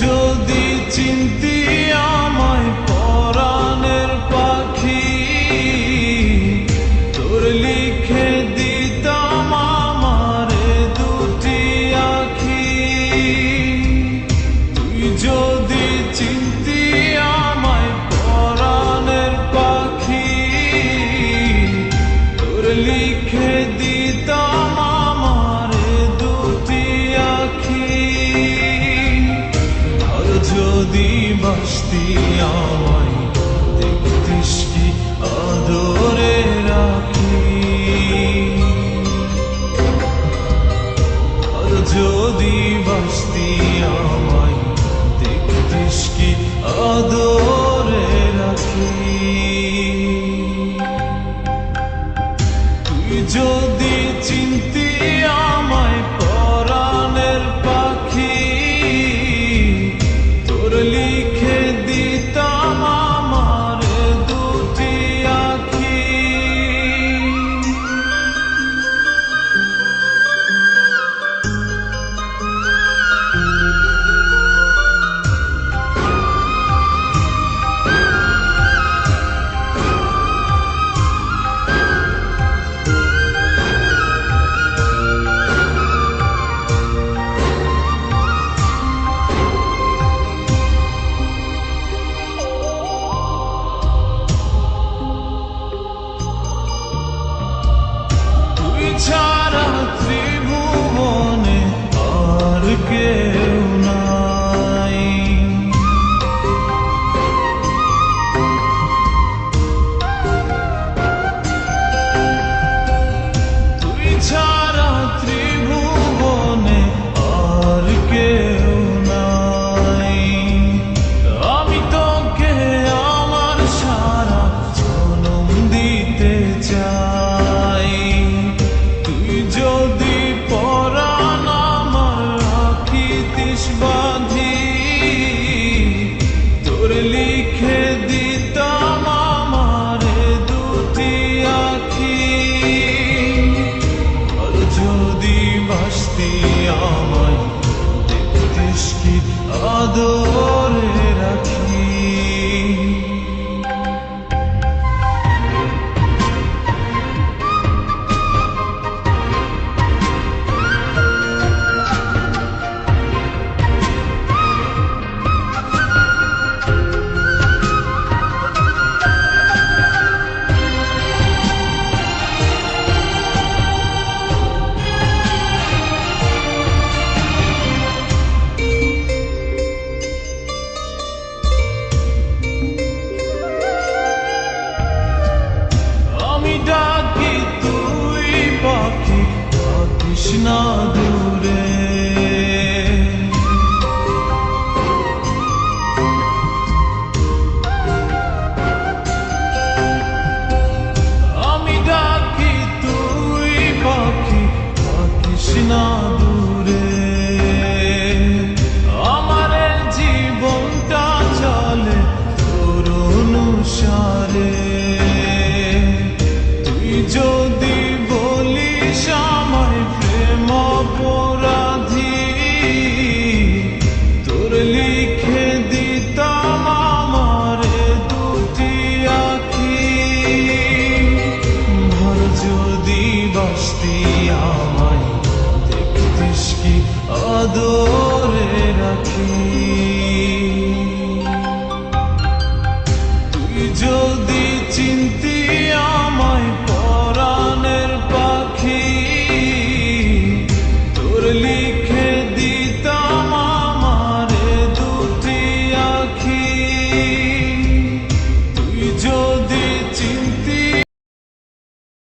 যদি চিনতি আমায় পরাণের পাখি, তোর লিখে দিতাম আমারে দুটি আখি। তুই যদি চিনতি আমায় পরাণের পাখি, তোর লিখে দিতাম আমারে দুটি আখি। যদি বাসতি আমায় দেখতিস কি আদরে রাখি, আর যদি বাসতি আমায় দেখতিস কি আদরে রাখি। তুই যদি চিনতি আমায় পরাণের পাখি, লিখে দিতাম আমার দুটি আখি। ছাড়া ত্রিভুবনে আর কেউ নাই, তুই ছাড়া ত্রিভুবনে আর কেউ নাই। আমি তোকে আমার সারা জনম দিতে চাই। যদি পরাণ আমার রাখিতিস বাঁধি, তোর লিখে দিতাম আমারে দুটি আখি। আর যদি বাসতি আমায় দেখতিস কি আদরে রাখি। ডাকি তুই পাখি থাকিস না দূরে, আমি ডাকি তুই পাখি থাকিস না দূরে। আমার জীবনটা চলে তোর অনুসারে। যদি বলিস আমায় প্রেম অপরাধী, তোর লিখে দিতাম আমারে দুটি আখি। ভর যদি বাসতি আমায় দেখতিস কি আদরে রাখি।